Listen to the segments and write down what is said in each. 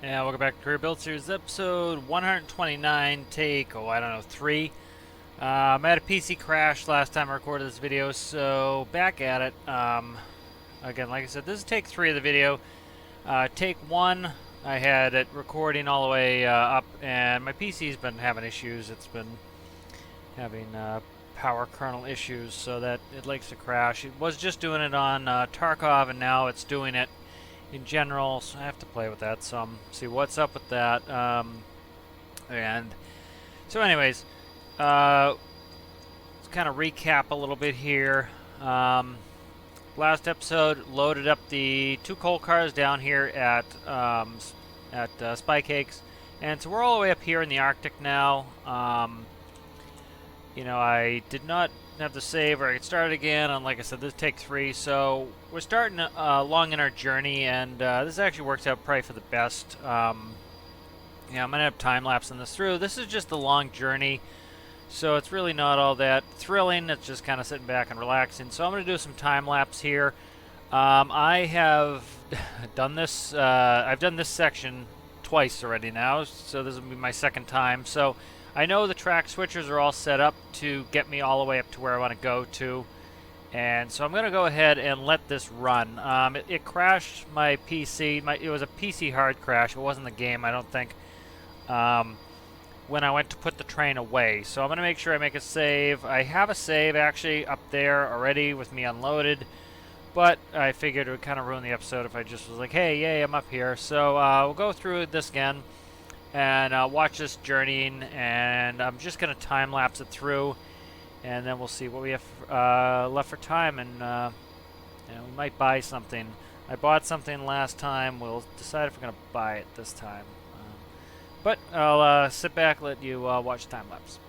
Yeah, welcome back to Career Build Series episode 129, take, I don't know, 3. I had a PC crash last time I recorded this video, so back at it. Again, like I said, this is take 3 of the video. Take 1, I had it recording all the way up, and my PC's been having issues. It's been having power kernel issues, so that it likes to crash. It was just doing it on Tarkov, and now it's doing it in general, so I have to play with that some, see what's up with that. And so, anyways, let's kind of recap a little bit here. Last episode loaded up the 2 coal cars down here at Spy Cakes, and so we're all the way up here in the Arctic now. I did not have to save or get started again on, like I said, this take 3, so we're starting along in our journey, and this actually works out probably for the best. I'm gonna have time-lapse this through. This is just a long journey, so it's really not all that thrilling. It's just kind of sitting back and relaxing, so I'm gonna do some time-lapse here. I have done this, I've done this section twice already now, so this will be my second time. So I know the track switchers are all set up to get me all the way up to where I want to go to, and so I'm going to go ahead and let this run. It crashed my PC. It was a PC hard crash. It wasn't the game, I don't think, when I went to put the train away. So I'm going to make sure I make a save. I have a save actually up there already with me unloaded, but I figured it would kind of ruin the episode if I just was like, hey, yay, I'm up here. So we'll go through this again and watch this journeying, and I'm just going to time-lapse it through, and then we'll see what we have left for time, and we might buy something. I bought something last time. We'll decide if we're going to buy it this time. But I'll sit back, let you watch time-lapse.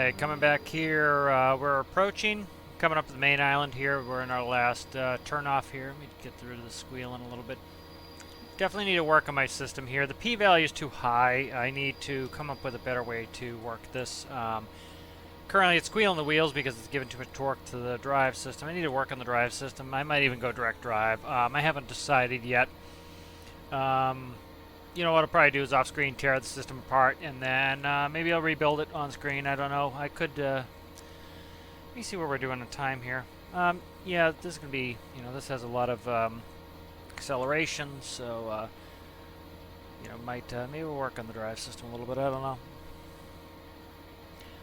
Alright, coming back here, we're approaching, coming up to the main island here. We're in our last turn-off here. Let me get rid of the squealing a little bit. Definitely need to work on my system here. The p-value is too high. I need to come up with a better way to work this. Currently it's squealing the wheels because it's giving too much torque to the drive system. I need to work on the drive system. I might even go direct drive. I haven't decided yet. You know what I'll probably do is off-screen tear the system apart, and then maybe I'll rebuild it on screen. I don't know. I could. Let me see what we're doing in time here. Yeah, this is gonna be. You know, this has a lot of acceleration, so you know, might maybe we'll work on the drive system a little bit. I don't know.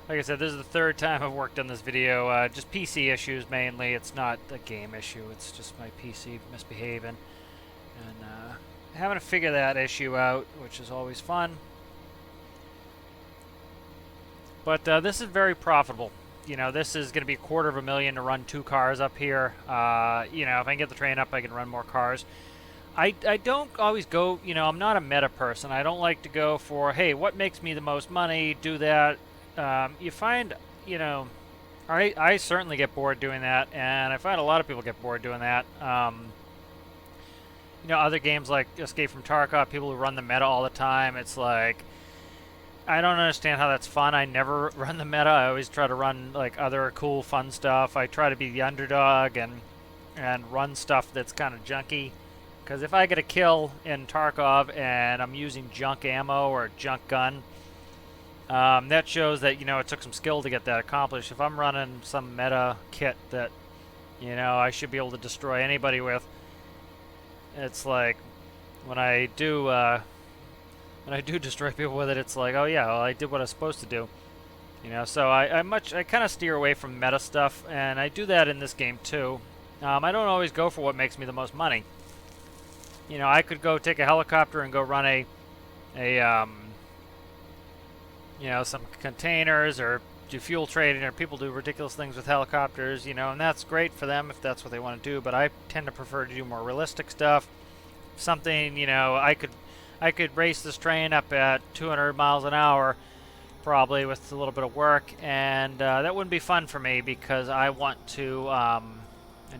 Like I said, this is the third time I've worked on this video. Just PC issues mainly. It's not a game issue. It's just my PC misbehaving, and having to figure that issue out, which is always fun. But this is very profitable. You know, this is going to be $250,000 to run 2 cars up here. You know, if I can get the train up, I can run more cars. I don't always go, you know, I'm not a meta person. I don't like to go for, hey, what makes me the most money, do that. You find, you know, I certainly get bored doing that, and I find a lot of people get bored doing that. You know, other games like Escape from Tarkov, people who run the meta all the time, it's like, I don't understand how that's fun. I never run the meta. I always try to run like other cool, fun stuff. I try to be the underdog and run stuff that's kind of junky. Because if I get a kill in Tarkov and I'm using junk ammo or a junk gun, that shows that, you know, it took some skill to get that accomplished. If I'm running some meta kit that, you know, I should be able to destroy anybody with, it's like when I do destroy people with it, it's like, oh yeah, well, I did what I was supposed to do, you know. So I kind of steer away from meta stuff, and I do that in this game too. I don't always go for what makes me the most money. You know, I could go take a helicopter and go run you know, some containers, or do fuel trading, or people do ridiculous things with helicopters, you know, and that's great for them if that's what they want to do, but I tend to prefer to do more realistic stuff. Something, you know, I could race this train up at 200 miles an hour probably with a little bit of work, and that wouldn't be fun for me because I want to I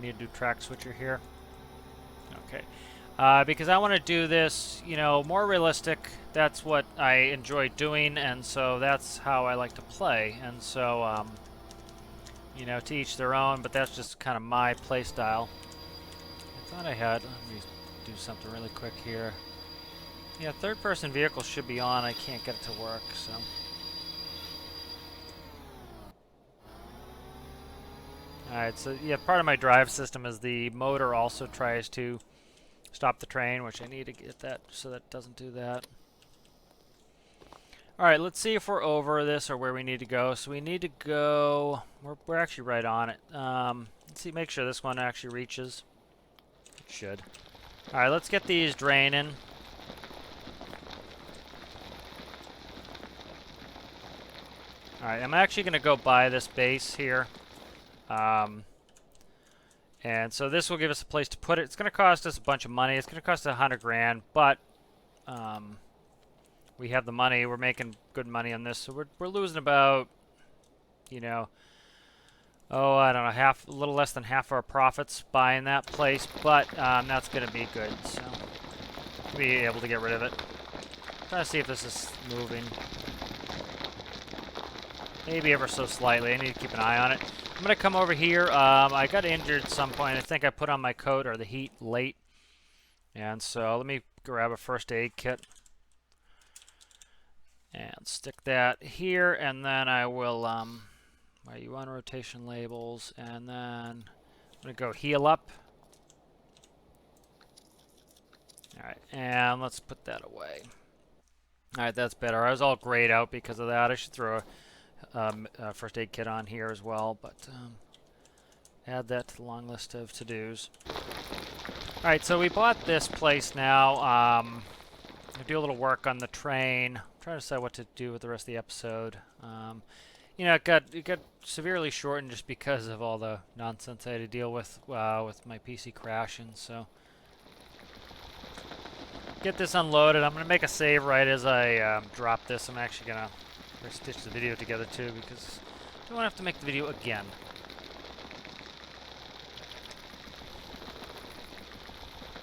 need to do track switcher here. Okay. Because I want to do this, you know, more realistic. That's what I enjoy doing, and so that's how I like to play. And so, you know, to each their own, but that's just kind of my play style. I thought I had, let me do something really quick here. Yeah, third-person vehicle should be on. I can't get it to work, so. Alright, so yeah, part of my drive system is the motor also tries to stop the train, which I need to get that so that it doesn't do that. Alright, let's see if we're over this or where we need to go. So we need to go, we're actually right on it. Let's see, make sure this one actually reaches. It should. Alright, let's get these draining. Alright, I'm actually going to go buy this base here. And so this will give us a place to put it. It's going to cost us a bunch of money. It's going to cost us $100 grand, but we have the money. We're making good money on this, so we're losing about, you know, oh, I don't know, a little less than half our profits buying that place, but that's going to be good. So we'll be able to get rid of it. Trying to see if this is moving. Maybe ever so slightly. I need to keep an eye on it. I'm going to come over here. I got injured at some point. I think I put on my coat or the heat late. And so let me grab a first aid kit. And stick that here. And then I will, you on rotation labels. And then I'm going to go heal up. Alright, and let's put that away. Alright, that's better. I was all grayed out because of that. I should throw a first aid kit on here as well, but add that to the long list of to-dos. Alright, so we bought this place now. I do a little work on the train. I'm trying to decide what to do with the rest of the episode. You know, it got severely shortened just because of all the nonsense I had to deal with my PC crashing, so get this unloaded. I'm going to make a save right as I drop this. I'm actually going to stitch the video together too because Do I have to make the video again?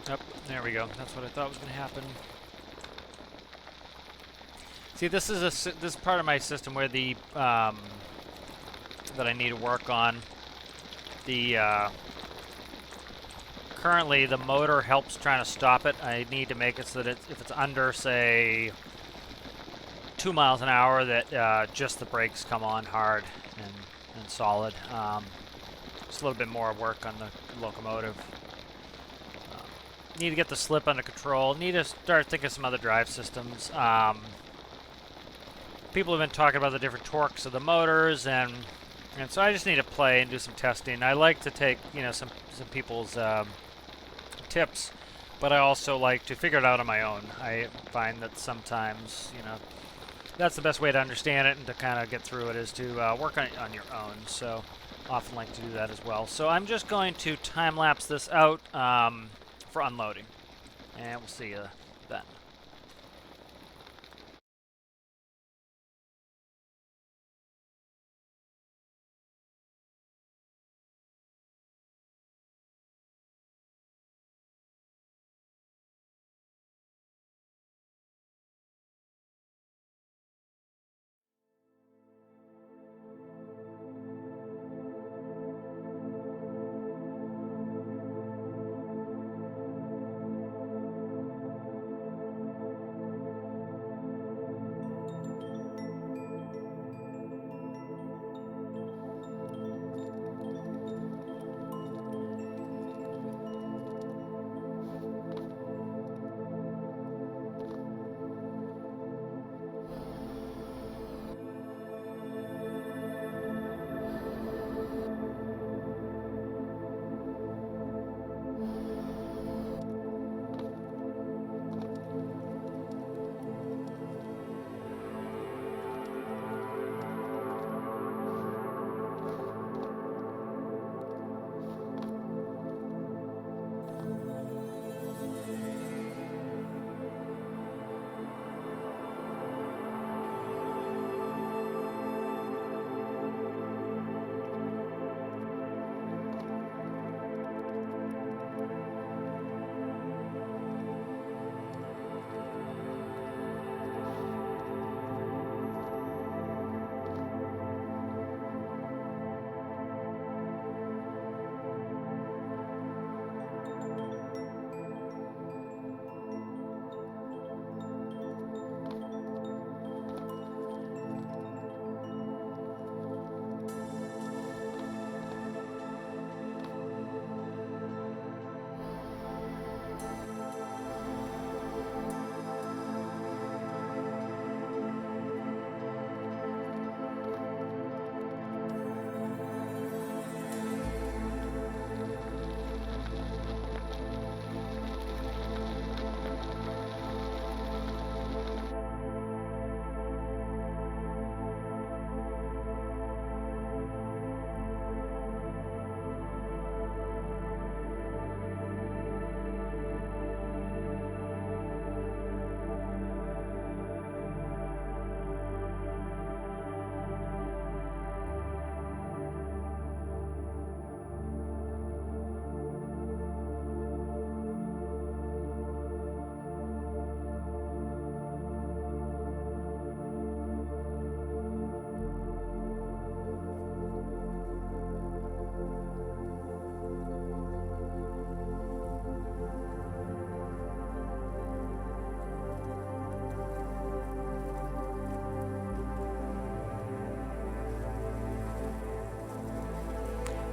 Yep, there we go. That's what I thought was going to happen. See, this is this part of my system where the that I need to work on. The currently the motor helps trying to stop it. I need to make it so that if it's under, say, 2 miles an hour, that just the brakes come on hard and solid. Just a little bit more work on the locomotive. Need to get the slip under control. Need to start thinking of some other drive systems. People have been talking about the different torques of the motors, and so I just need to play and do some testing. I like to take, you know, some people's tips, but I also like to figure it out on my own. I find that sometimes, you know, that's the best way to understand it and to kind of get through it, is to work on it on your own. So often like to do that as well. So I'm just going to time-lapse this out for unloading, and we'll see you then.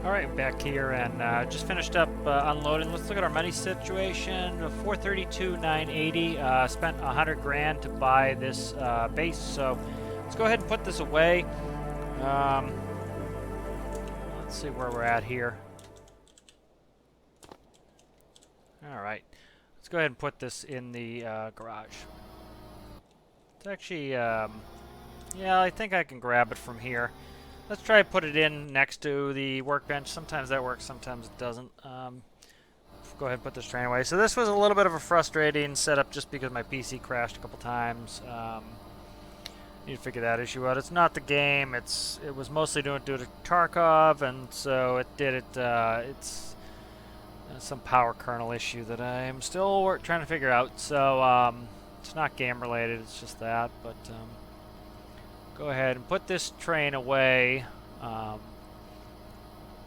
Alright, back here, and just finished up unloading. Let's look at our money situation. 432,980. Spent 100 grand to buy this base, so let's go ahead and put this away. Let's see where we're at here. Alright, let's go ahead and put this in the garage. It's actually, yeah, I think I can grab it from here. Let's try to put it in next to the workbench. Sometimes that works, sometimes it doesn't. Go ahead and put this train away. So this was a little bit of a frustrating setup just because my PC crashed a couple times. Need to figure that issue out. It's not the game. It was mostly due to Tarkov, and so it did it. It's some power kernel issue that I am still trying to figure out. So it's not game related. It's just that. But go ahead and put this train away.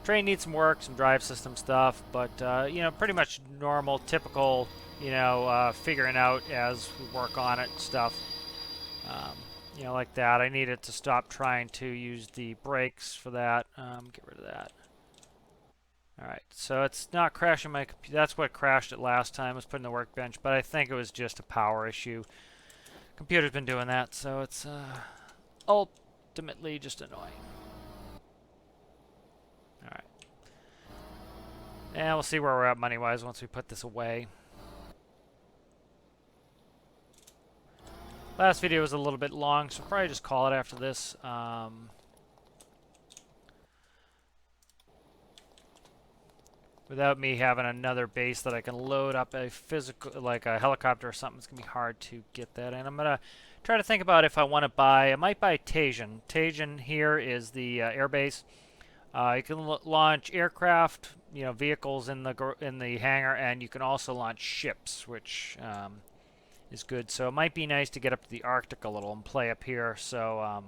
Train needs some work, some drive system stuff, but you know, pretty much normal, typical, you know, figuring out as we work on it stuff. You know, like that. I needed to stop trying to use the brakes for that. Get rid of that. Alright, so it's not crashing my computer. That's what crashed it last time, was putting the workbench, but I think it was just a power issue. Computer's been doing that, so it's ultimately just annoying. Alright. And we'll see where we're at money-wise once we put this away. Last video was a little bit long, so I'll probably just call it after this. Without me having another base that I can load up a physical, like a helicopter or something, it's going to be hard to get that in. I'm going to try to think about if I want to buy, I might buy Tajan. Tajan here is the air base. You can launch aircraft, you know, vehicles in the hangar, and you can also launch ships, which is good. So it might be nice to get up to the Arctic a little and play up here. So a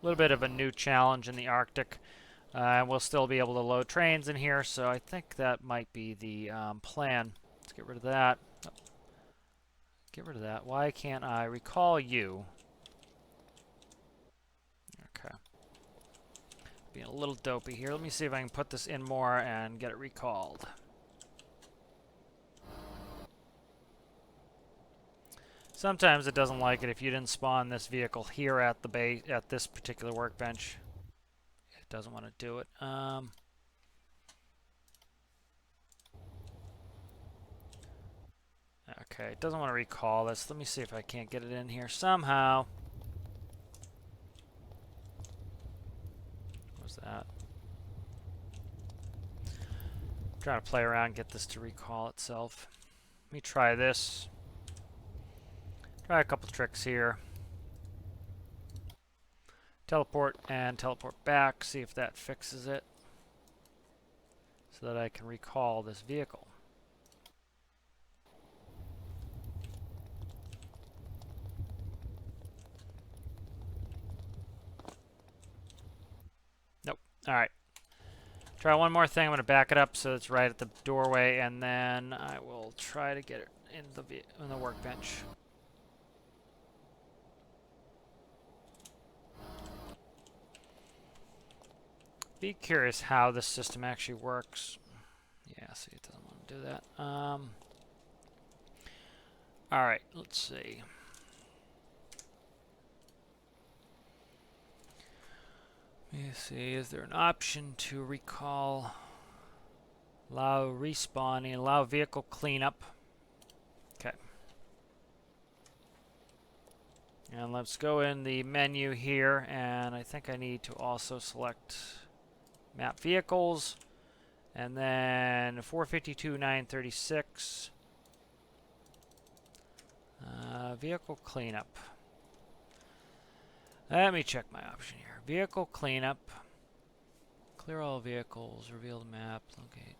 little bit of a new challenge in the Arctic. We'll still be able to load trains in here, so I think that might be the plan. Let's get rid of that. Oh. Get rid of that. Why can't I recall you? Okay. Being a little dopey here. Let me see if I can put this in more and get it recalled. Sometimes it doesn't like it if you didn't spawn this vehicle here at the base, at this particular workbench. It doesn't want to do it. Okay, it doesn't want to recall this. Let me see if I can't get it in here somehow. What was that? I'm trying to play around and get this to recall itself. Let me try this. Try a couple tricks here. Teleport and teleport back, see if that fixes it, so that I can recall this vehicle. Nope. Alright. Try one more thing. I'm going to back it up so it's right at the doorway, and then I will try to get it in the workbench. Be curious how this system actually works. Yeah, see, it doesn't want to do that. Alright, let's see. Let me see, is there an option to recall, allow respawning, allow vehicle cleanup? Okay. And let's go in the menu here, and I think I need to also select map vehicles, and then 452,936 vehicle cleanup. Let me check my option here. Vehicle cleanup, clear all vehicles, reveal the map, locate.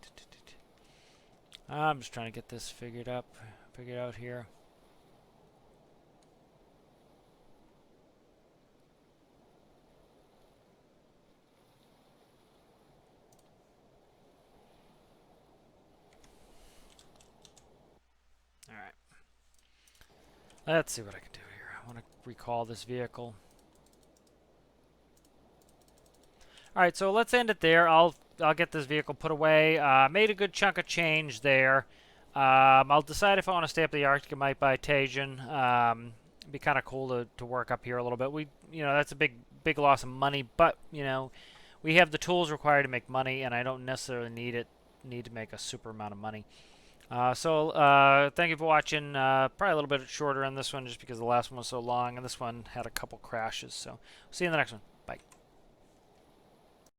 I'm just trying to get this figured out here. Alright. Let's see what I can do here. I want to recall this vehicle. Alright, so let's end it there. I'll get this vehicle put away. Made a good chunk of change there. I'll decide if I want to stay up the Arctic. I might buy Tajan. It'd be kind of cool to work up here a little bit. You know, that's a big loss of money, but you know, we have the tools required to make money, and I don't necessarily need to make a super amount of money. Thank you for watching. Probably a little bit shorter on this one just because the last one was so long, and this one had a couple crashes. So, see you in the next one. Bye.